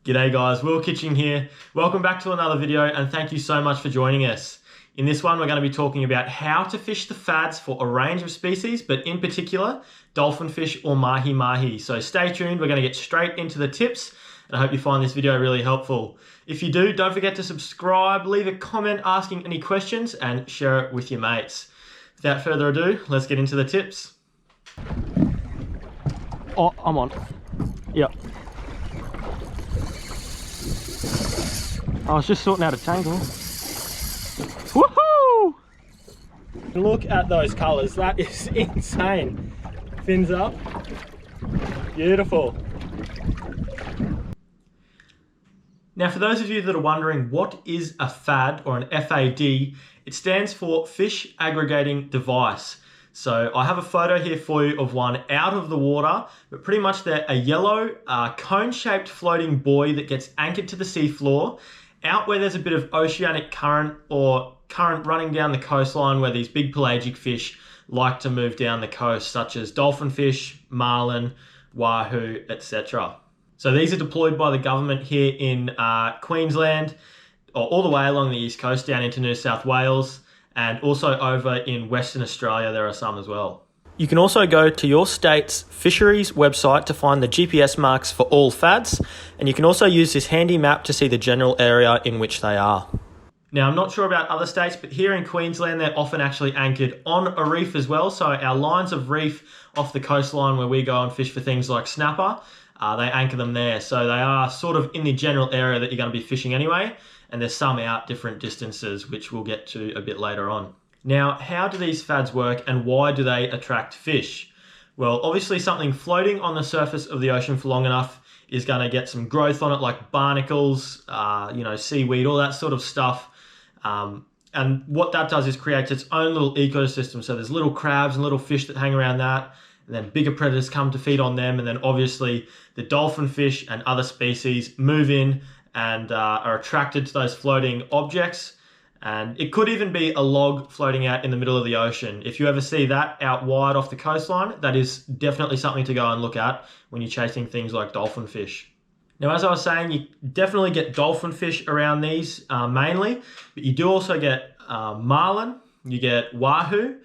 G'day guys, Will Kitching here. Welcome back to another video and thank you so much for joining us. In this one we're going to be talking about how to fish the FADs for a range of species, but in particular dolphinfish or mahi-mahi. So stay tuned, we're going to get straight into the tips and I hope you find this video really helpful. If you do, don't forget to subscribe, leave a comment asking any questions and share it with your mates. Without further ado, let's get into the tips. Oh, I'm on. Yep. I was just sorting out a tangle. Woohoo! Look at those colours, that is insane. Fins up, beautiful. Now for those of you that are wondering what is a FAD or an FAD, it stands for Fish Aggregating Device. So I have a photo here for you of one out of the water, but pretty much they're a yellow cone-shaped floating buoy that gets anchored to the seafloor out where there's a bit of oceanic current or current running down the coastline where these big pelagic fish like to move down the coast, such as dolphinfish, marlin, wahoo, etc. So these are deployed by the government here in Queensland, or all the way along the east coast down into New South Wales, and also over in Western Australia there are some as well. You can also go to your state's fisheries website to find the GPS marks for all FADs, and you can also use this handy map to see the general area in which they are. Now, I'm not sure about other states, but here in Queensland, they're often actually anchored on a reef as well. So our lines of reef off the coastline where we go and fish for things like snapper, they anchor them there. So they are sort of in the general area that you're going to be fishing anyway, and there's some out different distances, which we'll get to a bit later on. Now, how do these FADs work and why do they attract fish? Well, obviously something floating on the surface of the ocean for long enough is going to get some growth on it, like barnacles, seaweed, all that sort of stuff. And what that does is creates its own little ecosystem. So there's little crabs and little fish that hang around that, and then bigger predators come to feed on them. And then obviously the dolphinfish and other species move in and are attracted to those floating objects. And it could even be a log floating out in the middle of the ocean. If you ever see that out wide off the coastline, that is definitely something to go and look at when you're chasing things like dolphinfish. Now, as I was saying, you definitely get dolphinfish around these mainly, but you do also get marlin, you get wahoo,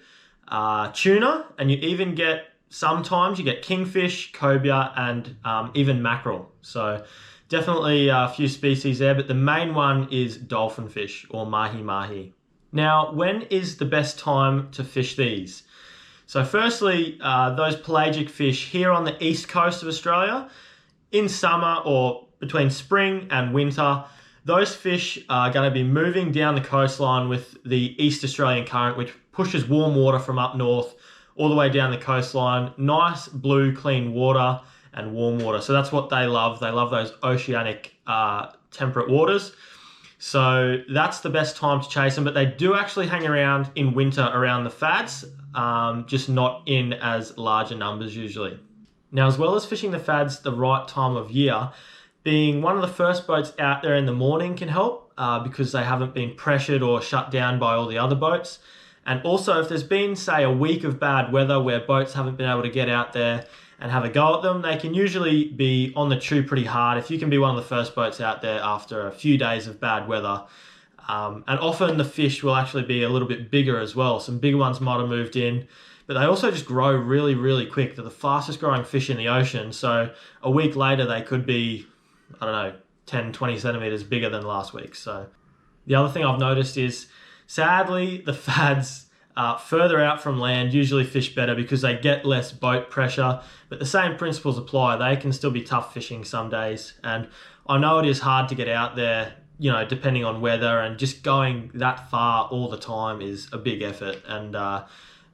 tuna, and you even get, sometimes you get kingfish, cobia, and even mackerel. So definitely a few species there, but the main one is dolphinfish or mahi-mahi. Now, when is the best time to fish these? So firstly, those pelagic fish here on the east coast of Australia, in summer or between spring and winter, those fish are going to be moving down the coastline with the East Australian current, which pushes warm water from up north all the way down the coastline. Nice blue, clean water and warm water. So that's what they love. They love those oceanic temperate waters. So that's the best time to chase them, but they do actually hang around in winter around the FADs, just not in as larger numbers usually. Now, as well as fishing the FADs the right time of year, being one of the first boats out there in the morning can help because they haven't been pressured or shut down by all the other boats. And also if there's been, say, a week of bad weather where boats haven't been able to get out there and have a go at them, they can usually be on the chew pretty hard if you can be one of the first boats out there after a few days of bad weather. And often the fish will actually be a little bit bigger as well. Some bigger ones might have moved in, but they also just grow really, really quick. They're the fastest growing fish in the ocean. So a week later, they could be, 10, 20 centimeters bigger than last week. So the other thing I've noticed is, sadly, the FADs further out from land usually fish better because they get less boat pressure, but the same principles apply. They can still be tough fishing some days. And I know it is hard to get out there, depending on weather, and just going that far all the time is a big effort and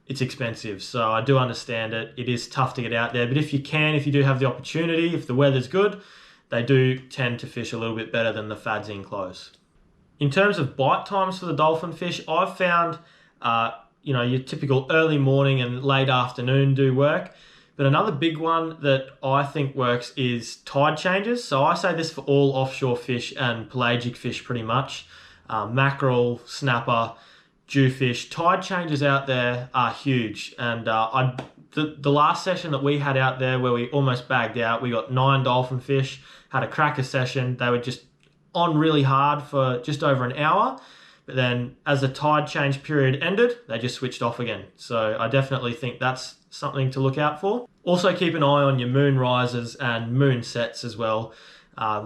it's expensive. So I do understand it. It is tough to get out there, but if you do have the opportunity, if the weather's good, they do tend to fish a little bit better than the FADs in close. In terms of bite times for the dolphinfish, I've found, your typical early morning and late afternoon do work. But another big one that I think works is tide changes. So I say this for all offshore fish and pelagic fish pretty much. Mackerel, snapper, jewfish. Tide changes out there are huge, and the last session that we had out there where we almost bagged out, we got 9 dolphinfish, had a cracker session. They were just on really hard for just over an hour, but then as the tide change period ended, they just switched off again. So I definitely think that's something to look out for. Also keep an eye on your moon rises and moon sets as well.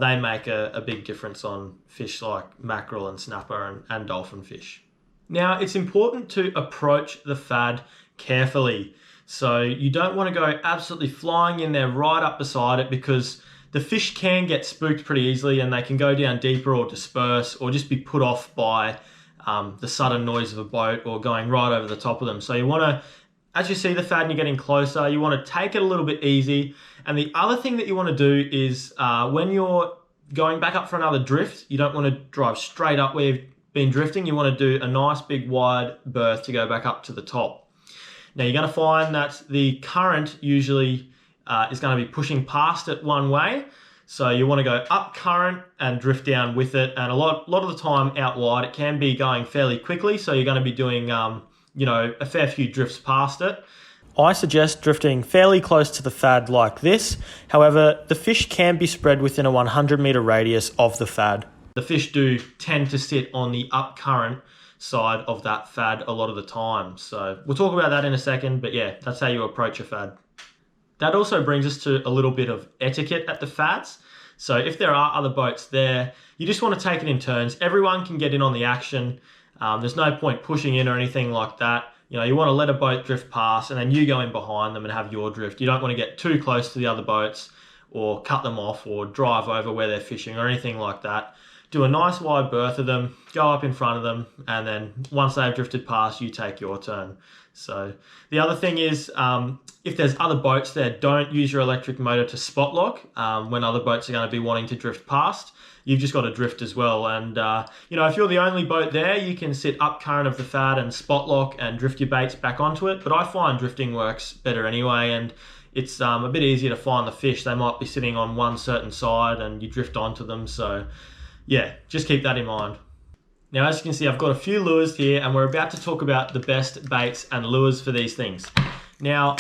They make a big difference on fish like mackerel and snapper and dolphinfish. Now, it's important to approach the FAD carefully. So you don't want to go absolutely flying in there right up beside it, because the fish can get spooked pretty easily and they can go down deeper or disperse or just be put off by the sudden noise of a boat or going right over the top of them. So you want to, as you see the FAD and you're getting closer, you want to take it a little bit easy. And the other thing that you want to do is when you're going back up for another drift, you don't want to drive straight up where you've been drifting. You want to do a nice big wide berth to go back up to the top. Now you're going to find that the current usually is going to be pushing past it one way. So you want to go up current and drift down with it. And a lot of the time out wide, it can be going fairly quickly. So you're going to be doing, a fair few drifts past it. I suggest drifting fairly close to the FAD like this. However, the fish can be spread within a 100 meter radius of the FAD. The fish do tend to sit on the up current side of that FAD a lot of the time. So we'll talk about that in a second, but yeah, that's how you approach a FAD. That also brings us to a little bit of etiquette at the FADs. So if there are other boats there, you just want to take it in turns. Everyone can get in on the action. There's no point pushing in or anything like that. You know, you want to let a boat drift past and then you go in behind them and have your drift. You don't want to get too close to the other boats or cut them off or drive over where they're fishing or anything like that. Do a nice wide berth of them, go up in front of them, and then once they've drifted past, you take your turn. So the other thing is, if there's other boats there, don't use your electric motor to spot lock when other boats are going to be wanting to drift past. You've just got to drift as well. And, if you're the only boat there, you can sit up current of the FAD and spot lock and drift your baits back onto it. But I find drifting works better anyway, and it's a bit easier to find the fish. They might be sitting on one certain side and you drift onto them. So yeah, just keep that in mind. Now, as you can see, I've got a few lures here and we're about to talk about the best baits and lures for these things. Now,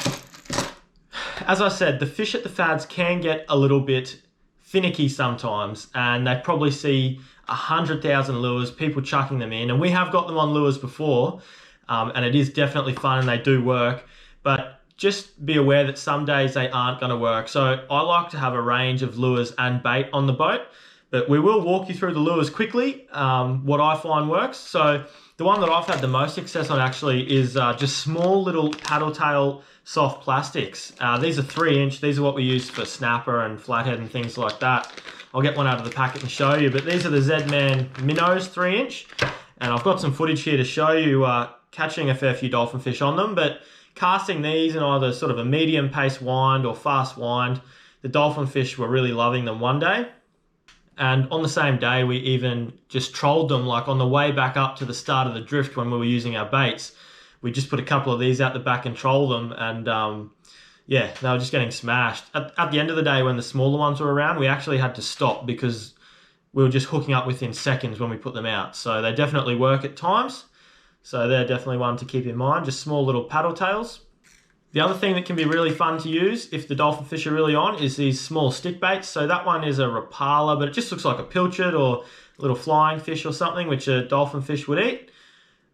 as I said, the fish at the FADs can get a little bit finicky sometimes, and they probably see 100,000 lures, people chucking them in, and we have got them on lures before, and it is definitely fun and they do work, but just be aware that some days they aren't going to work. So I like to have a range of lures and bait on the boat, but we will walk you through the lures quickly, what I find works. So the one that I've had the most success on actually is just small little paddle tail soft plastics. These are 3-inch. These are what we use for snapper and flathead and things like that. I'll get one out of the packet and show you, but these are the Z-Man minnows 3-inch. And I've got some footage here to show you catching a fair few dolphinfish on them, but casting these in either sort of a medium pace wind or fast wind, the dolphinfish were really loving them one day. And on the same day, we even just trolled them, like on the way back up to the start of the drift when we were using our baits. We just put a couple of these out the back and trolled them, and yeah, they were just getting smashed. At the end of the day, when the smaller ones were around, we actually had to stop because we were just hooking up within seconds when we put them out. So they definitely work at times. So they're definitely one to keep in mind, just small little paddle tails. The other thing that can be really fun to use if the dolphinfish are really on is these small stick baits. So that one is a rapala, but it just looks like a pilchard or a little flying fish or something, which a dolphinfish would eat.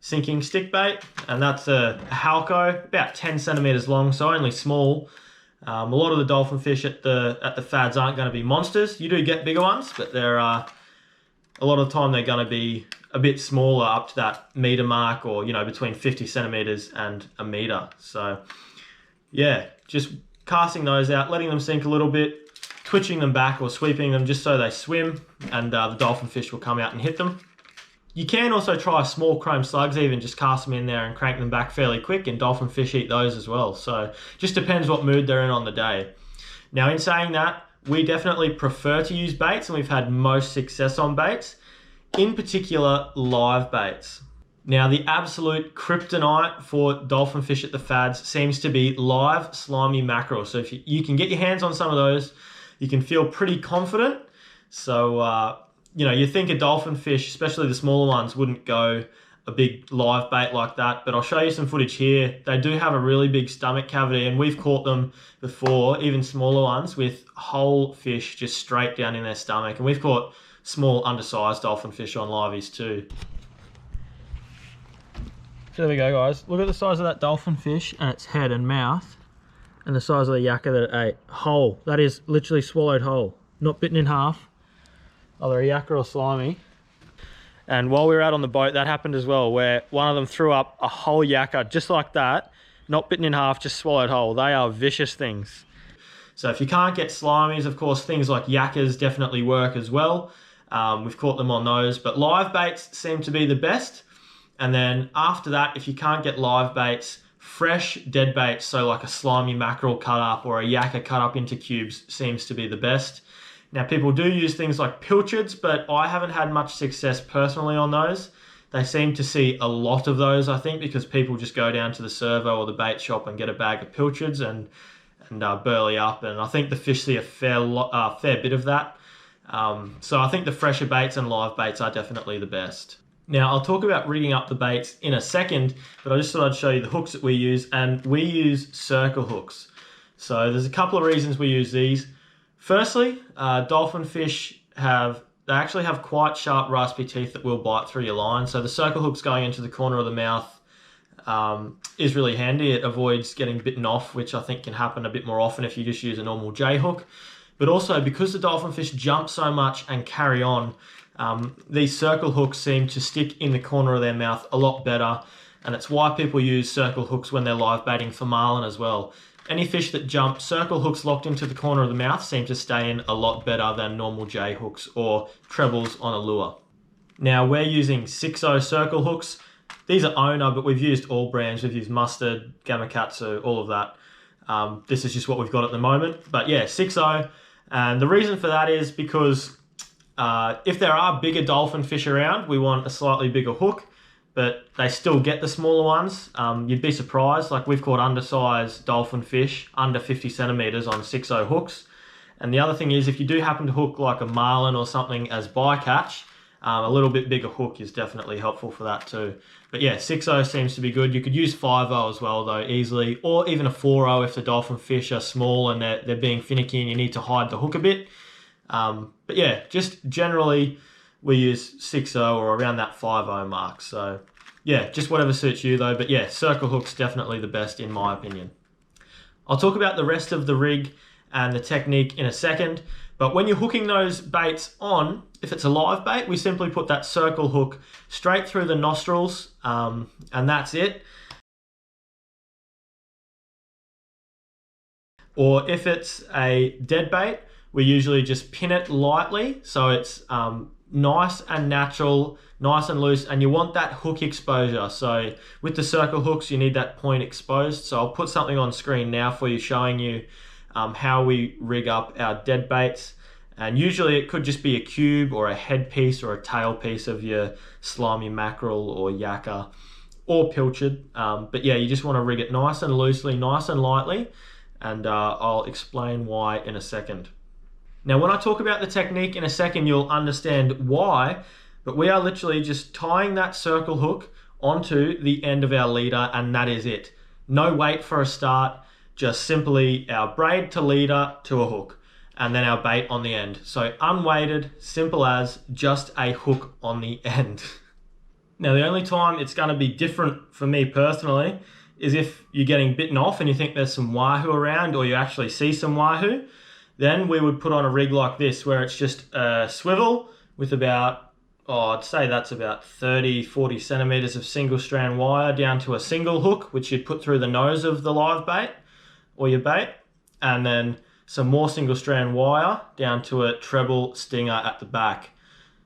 Sinking stick bait, and that's a halco, about 10 centimeters long, so only small. A lot of the dolphinfish at the FADs aren't going to be monsters. You do get bigger ones, but they're a lot of the time they're going to be a bit smaller, up to that meter mark, or between 50 centimeters and a meter. So yeah, just casting those out, letting them sink a little bit, twitching them back or sweeping them just so they swim, and the dolphinfish will come out and hit them. You can also try small chrome slugs, even just cast them in there and crank them back fairly quick, and dolphinfish eat those as well. So just depends what mood they're in on the day. Now, in saying that, we definitely prefer to use baits, and we've had most success on baits, in particular live baits. Now, the absolute kryptonite for dolphinfish at the FADs seems to be live slimy mackerel. So if you can get your hands on some of those, you can feel pretty confident. So, you think a dolphinfish, especially the smaller ones, wouldn't go a big live bait like that, but I'll show you some footage here. They do have a really big stomach cavity, and we've caught them before, even smaller ones, with whole fish just straight down in their stomach. And we've caught small undersized dolphin fish on liveys too. So there we go, guys. Look at the size of that dolphin fish and its head and mouth, and the size of the yakka that it ate. Whole. That is literally swallowed whole, not bitten in half. Either a yakka or slimy. And while we were out on the boat, that happened as well, where one of them threw up a whole yakka just like that, not bitten in half, just swallowed whole. They are vicious things. So if you can't get slimies, of course, things like yakkas definitely work as well. We've caught them on those, but live baits seem to be the best. And then after that, if you can't get live baits, fresh dead baits, so like a slimy mackerel cut up or a yakka cut up into cubes, seems to be the best. Now, people do use things like pilchards, but I haven't had much success personally on those. They seem to see a lot of those, I think, because people just go down to the servo or the bait shop and get a bag of pilchards and burley up. And I think the fish see a fair bit of that. So I think the fresher baits and live baits are definitely the best. Now, I'll talk about rigging up the baits in a second, but I just thought I'd show you the hooks that we use, and we use circle hooks. So there's a couple of reasons we use these. Firstly, dolphin fish they actually have quite sharp, raspy teeth that will bite through your line. So the circle hooks going into the corner of the mouth is really handy. It avoids getting bitten off, which I think can happen a bit more often if you just use a normal J hook. But also, because the dolphin fish jump so much and carry on, these circle hooks seem to stick in the corner of their mouth a lot better. And it's why people use circle hooks when they're live baiting for marlin as well. Any fish that jump, circle hooks locked into the corner of the mouth seem to stay in a lot better than normal J hooks or trebles on a lure. Now, we're using 6.0 circle hooks. These are owner, but we've used all brands. We've used Mustard, Gamakatsu, all of that. This is just what we've got at the moment. But yeah, 6.0. And the reason for that is because if there are bigger dolphin fish around, we want a slightly bigger hook, but they still get the smaller ones. You'd be surprised, like we've caught undersized dolphin fish under 50 centimeters on 6.0 hooks. And the other thing is, if you do happen to hook like a marlin or something as bycatch, a little bit bigger hook is definitely helpful for that too. But yeah, 6.0 seems to be good. You could use 5.0 as well though, easily, or even a 4.0 if the dolphin fish are small and they're being finicky and you need to hide the hook a bit. But yeah, just generally we use 6.0 or around that 5.0 mark. So yeah, just whatever suits you though. But yeah, circle hook's definitely the best in my opinion. I'll talk about the rest of the rig and the technique in a second. But when you're hooking those baits on, if it's a live bait, we simply put that circle hook straight through the nostrils, and that's it. Or if it's a dead bait, we usually just pin it lightly so it's nice and natural, nice and loose, and you want that hook exposure. So with the circle hooks, you need that point exposed. So I'll put something on screen now for you showing you how we rig up our dead baits. And usually it could just be a cube or a head piece or a tail piece of your slimy mackerel or yakka or pilchard. But yeah, you just want to rig it nice and loosely, nice and lightly, and I'll explain why in a second. Now, when I talk about the technique in a second, you'll understand why, but we are literally just tying that circle hook onto the end of our leader, and that is it. No weight for a start, just simply our braid to leader to a hook, and then our bait on the end. So unweighted, simple as just a hook on the end. Now, the only time it's going to be different for me personally is if you're getting bitten off and you think there's some wahoo around, or you actually see some wahoo. Then we would put on a rig like this where it's just a swivel with about, I'd say that's about 30, 40 centimeters of single strand wire down to a single hook, which you'd put through the nose of the live bait or your bait, and then some more single strand wire down to a treble stinger at the back.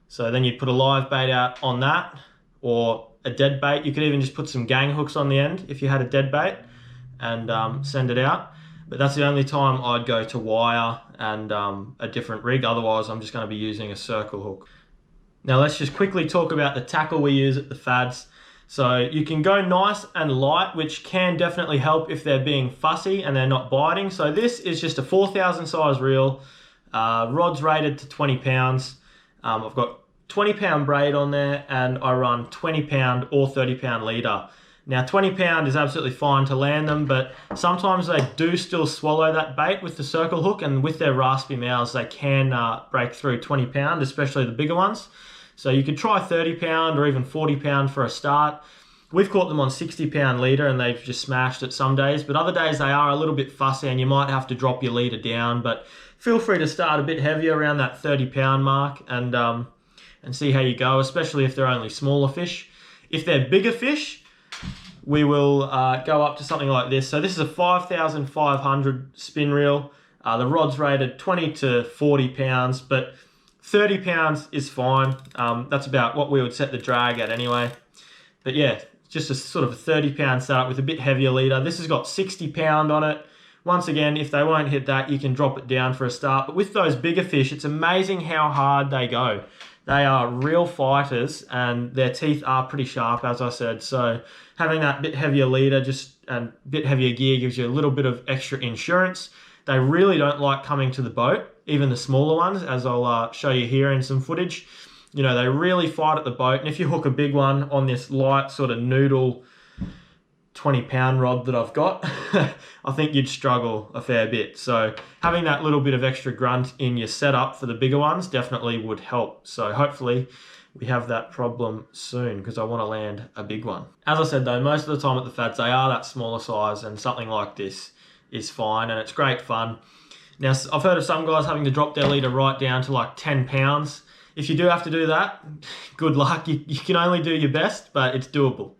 So then you'd put a live bait out on that, or a dead bait. You could even just put some gang hooks on the end if you had a dead bait and send it out. But that's the only time I'd go to wire and a different rig. Otherwise, I'm just going to be using a circle hook. Now let's just quickly talk about the tackle we use at the FADs. So you can go nice and light, which can definitely help if they're being fussy and they're not biting. So this is just a 4,000 size reel, rods rated to 20 pounds. I've got 20-pound braid on there, and I run 20-pound or 30-pound leader. Now 20-pound is absolutely fine to land them, but sometimes they do still swallow that bait with the circle hook, and with their raspy mouths they can break through 20-pound, especially the bigger ones. So you could try 30-pound or even 40-pound for a start. We've caught them on 60-pound leader and they've just smashed it some days, but other days they are a little bit fussy and you might have to drop your leader down. But feel free to start a bit heavier around that 30-pound mark and see how you go, especially if they're only smaller fish. If they're bigger fish, we will go up to something like this. So this is a 5,500 spin reel. The rod's rated 20 to 40 pounds, but 30 pounds is fine. That's about what we would set the drag at anyway. But yeah, just a sort of a 30-pound setup with a bit heavier leader. This has got 60-pound on it. Once again, if they won't hit that, you can drop it down for a start. But with those bigger fish, it's amazing how hard they go. They are real fighters and their teeth are pretty sharp, as I said. So having that bit heavier leader and bit heavier gear gives you a little bit of extra insurance. They really don't like coming to the boat, even the smaller ones, as I'll show you here in some footage. You know, they really fight at the boat. And if you hook a big one on this light sort of noodle 20-pound rod that I've got, I think you'd struggle a fair bit. So having that little bit of extra grunt in your setup for the bigger ones definitely would help. So hopefully we have that problem soon because I want to land a big one. As I said though, most of the time at the FADs, they are that smaller size and something like this is fine and it's great fun. Now, I've heard of some guys having to drop their leader right down to like 10 pounds. If you do have to do that, good luck. You can only do your best, but it's doable.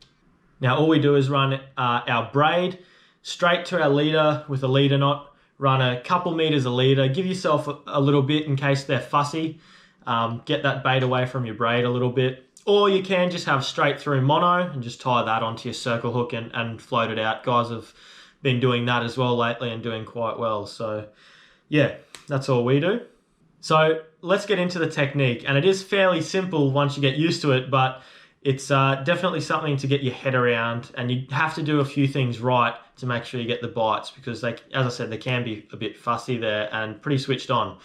Now, all we do is run our braid straight to our leader with a leader knot, run a couple meters a leader, give yourself a little bit in case they're fussy, get that bait away from your braid a little bit. Or you can just have straight through mono and just tie that onto your circle hook and float it out. Guys have been doing that as well lately and doing quite well. So yeah, that's all we do. So let's get into the technique. And it is fairly simple once you get used to it, but it's definitely something to get your head around, and you have to do a few things right to make sure you get the bites because they, as I said, they can be a bit fussy there and pretty switched on.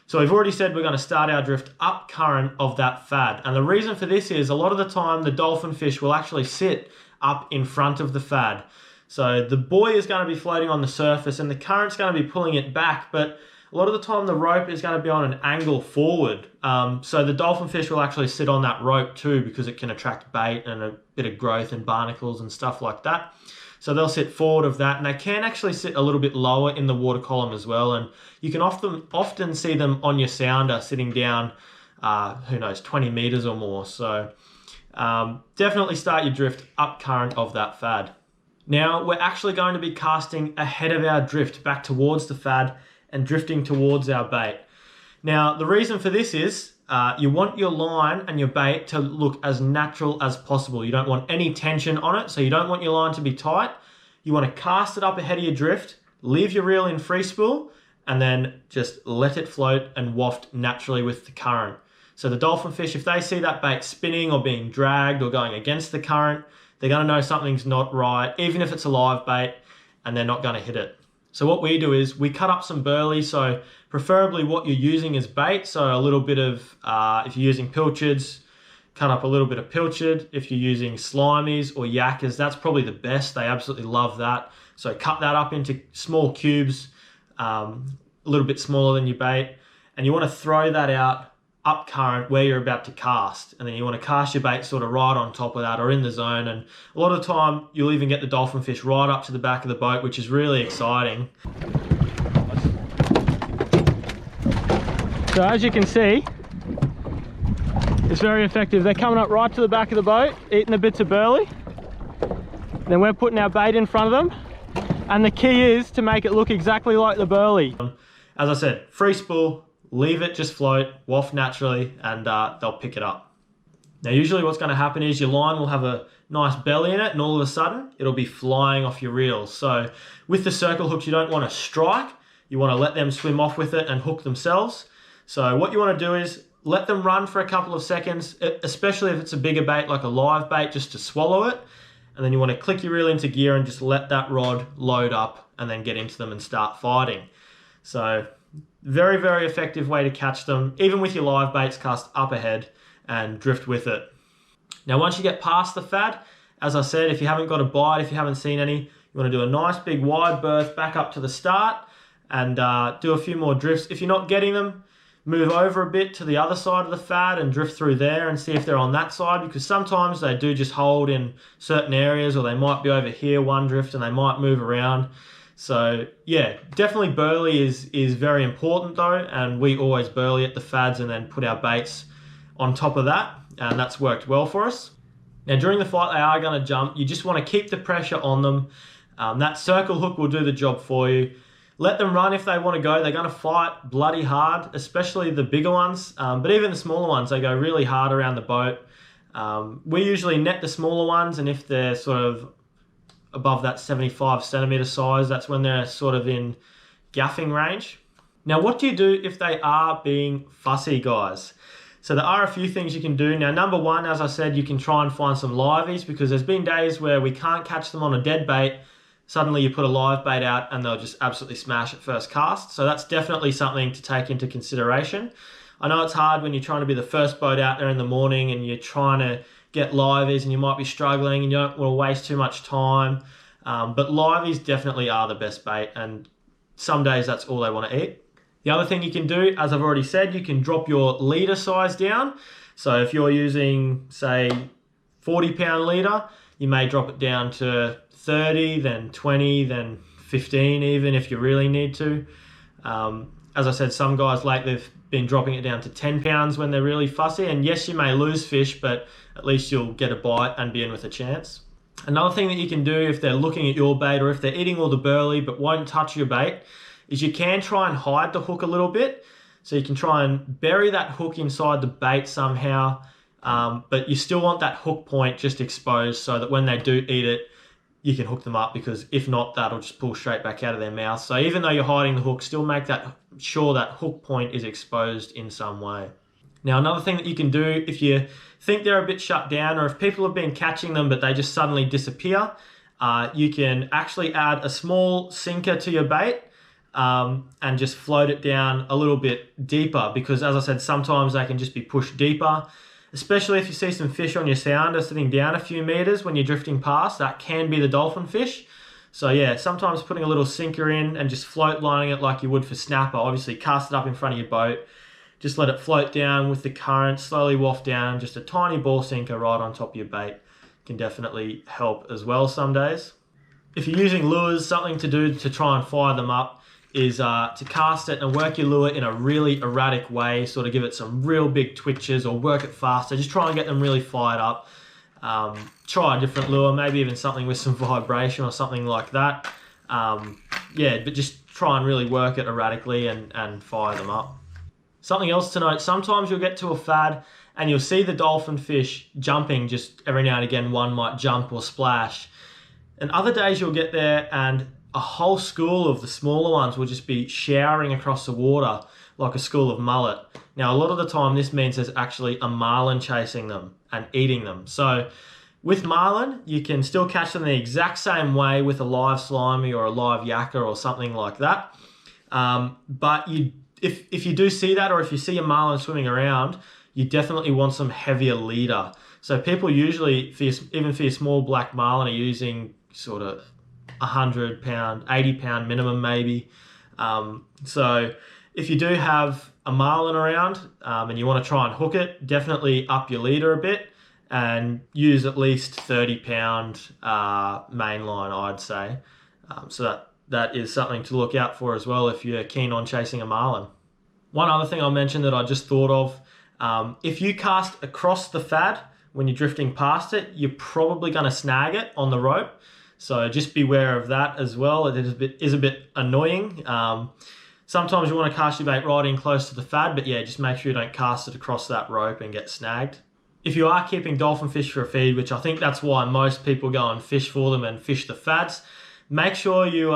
So we've already said we're going to start our drift up current of that FAD. And the reason for this is a lot of the time the dolphin fish will actually sit up in front of the FAD. So the buoy is going to be floating on the surface and the current's going to be pulling it back, but a lot of the time the rope is going to be on an angle forward. So the dolphin fish will actually sit on that rope too because it can attract bait and a bit of growth and barnacles and stuff like that. So they'll sit forward of that, and they can actually sit a little bit lower in the water column as well. And you can often see them on your sounder sitting down, who knows, 20 meters or more. So definitely start your drift up current of that FAD. Now we're actually going to be casting ahead of our drift back towards the FAD and drifting towards our bait. Now, the reason for this is you want your line and your bait to look as natural as possible. You don't want any tension on it, so you don't want your line to be tight. You want to cast it up ahead of your drift, leave your reel in free spool, and then just let it float and waft naturally with the current. So the dolphin fish, if they see that bait spinning or being dragged or going against the current, they're going to know something's not right, even if it's a live bait, and they're not going to hit it. So what we do is we cut up some burley, so preferably what you're using is bait, so a little bit of, if you're using pilchards, cut up a little bit of pilchard. If you're using slimies or yakkers, that's probably the best. They absolutely love that. So cut that up into small cubes, a little bit smaller than your bait, and you want to throw that out up current where you're about to cast, and then you want to cast your bait sort of right on top of that or in the zone. And a lot of the time you'll even get the dolphin fish right up to the back of the boat, which is really exciting. So as you can see, it's very effective. They're coming up right to the back of the boat, eating the bits of burley. Then we're putting our bait in front of them, and the key is to make it look exactly like the burley. As I said, free spool, leave it just float, waft naturally, and they'll pick it up. Now usually what's going to happen is your line will have a nice belly in it, and all of a sudden it'll be flying off your reel. So with the circle hooks, you don't want to strike, you want to let them swim off with it and hook themselves. So what you want to do is let them run for a couple of seconds, especially if it's a bigger bait like a live bait, just to swallow it. And then you want to click your reel into gear and just let that rod load up and then get into them and start fighting. So very, very effective way to catch them. Even with your live baits, cast up ahead and drift with it. Now, once you get past the FAD, as I said, if you haven't got a bite, if you haven't seen any, you want to do a nice big wide berth back up to the start and do a few more drifts. If you're not getting them, move over a bit to the other side of the FAD and drift through there and see if they're on that side, because sometimes they do just hold in certain areas, or they might be over here one drift and they might move around. So yeah, definitely burley is very important though, and we always burley at the FADs and then put our baits on top of that, and that's worked well for us. Now during the fight, they are going to jump. You just want to keep the pressure on them. That circle hook will do the job for you. Let them run if they want to go. They're going to fight bloody hard, especially the bigger ones. But even the smaller ones, they go really hard around the boat. We usually net the smaller ones, and if they're sort of above that 75 centimeter size, that's when they're sort of in gaffing range. Now, what do you do if they are being fussy, guys? So there are a few things you can do. Now, number one, as I said, you can try and find some liveys, because there's been days where we can't catch them on a dead bait. Suddenly you put a live bait out and they'll just absolutely smash at first cast. So that's definitely something to take into consideration. I know it's hard when you're trying to be the first boat out there in the morning and you're trying to get liveys and you might be struggling and you don't want to waste too much time. But liveys definitely are the best bait, and some days that's all they want to eat. The other thing you can do, as I've already said, you can drop your leader size down. So if you're using, say, 40-pound leader, you may drop it down to 30, then 20, then 15 even if you really need to. As I said, some guys lately have been dropping it down to 10 pounds when they're really fussy. And yes, you may lose fish, but at least you'll get a bite and be in with a chance. Another thing that you can do if they're looking at your bait, or if they're eating all the burley but won't touch your bait, is you can try and hide the hook a little bit. So you can try and bury that hook inside the bait somehow, but you still want that hook point just exposed so that when they do eat it, you can hook them up, because if not, that'll just pull straight back out of their mouth. So even though you're hiding the hook, still make sure that hook point is exposed in some way. Now, another thing that you can do if you think they're a bit shut down, or if people have been catching them but they just suddenly disappear, you can actually add a small sinker to your bait and just float it down a little bit deeper, because as I said, sometimes they can just be pushed deeper. Especially if you see some fish on your sounder sitting down a few meters when you're drifting past, that can be the dolphin fish. So yeah, sometimes putting a little sinker in and just float lining it like you would for snapper. Obviously cast it up in front of your boat, just let it float down with the current, slowly waft down, just a tiny ball sinker right on top of your bait can definitely help as well some days. If you're using lures, something to do to try and fire them up is to cast it and work your lure in a really erratic way, sort of give it some real big twitches or work it faster. Just try and get them really fired up. Try a different lure, maybe even something with some vibration or something like that. Yeah, but just try and really work it erratically and fire them up. Something else to note, sometimes you'll get to a FAD and you'll see the dolphin fish jumping, just every now and again one might jump or splash. And other days you'll get there and a whole school of the smaller ones will just be showering across the water like a school of mullet. Now, a lot of the time this means there's actually a marlin chasing them and eating them. So with marlin, you can still catch them the exact same way with a live slimy or a live yakka or something like that. But if you do see that, or if you see a marlin swimming around, you definitely want some heavier leader. So people usually, even for your small black marlin, are using sort of 100 pound, 80 pound minimum maybe. So if you do have a marlin around and you want to try and hook it, definitely up your leader a bit and use at least 30 pound mainline, I'd say. So that is something to look out for as well if you're keen on chasing a marlin. One other thing I'll mention that I just thought of, if you cast across the FAD when you're drifting past it, you're probably going to snag it on the rope. So just beware of that as well. It is a bit annoying. Sometimes you want to cast your bait right in close to the FAD, but yeah, just make sure you don't cast it across that rope and get snagged. If you are keeping dolphin fish for a feed, which I think that's why most people go and fish for them and fish the FADs, make sure you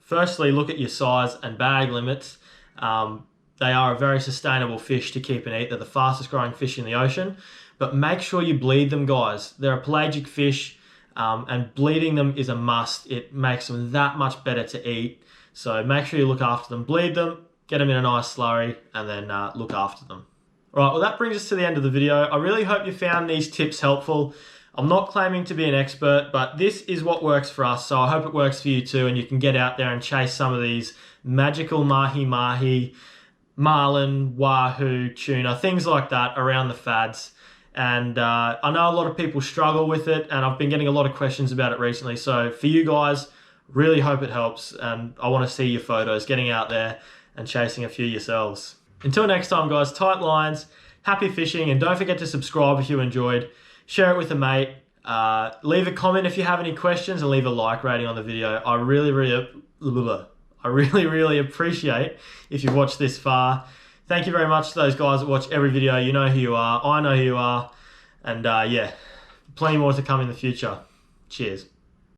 firstly look at your size and bag limits. They are a very sustainable fish to keep and eat. They're the fastest growing fish in the ocean, but make sure you bleed them, guys. They're a pelagic fish. And bleeding them is a must. It makes them that much better to eat. So make sure you look after them. Bleed them, get them in a nice slurry, and then look after them. All right, well, that brings us to the end of the video. I really hope you found these tips helpful. I'm not claiming to be an expert, but this is what works for us, so I hope it works for you too, and you can get out there and chase some of these magical mahi, marlin, wahoo, tuna, things like that around the FADs. And I know a lot of people struggle with it, and I've been getting a lot of questions about it recently. So for you guys, really hope it helps, and I want to see your photos getting out there and chasing a few yourselves. Until next time, guys, tight lines, happy fishing, and don't forget to subscribe if you enjoyed. Share it with a mate. Leave a comment if you have any questions, and leave a like rating on the video. I really appreciate if you've watched this far. Thank you very much to those guys that watch every video. You know who you are. I know who you are. And yeah, plenty more to come in the future. Cheers.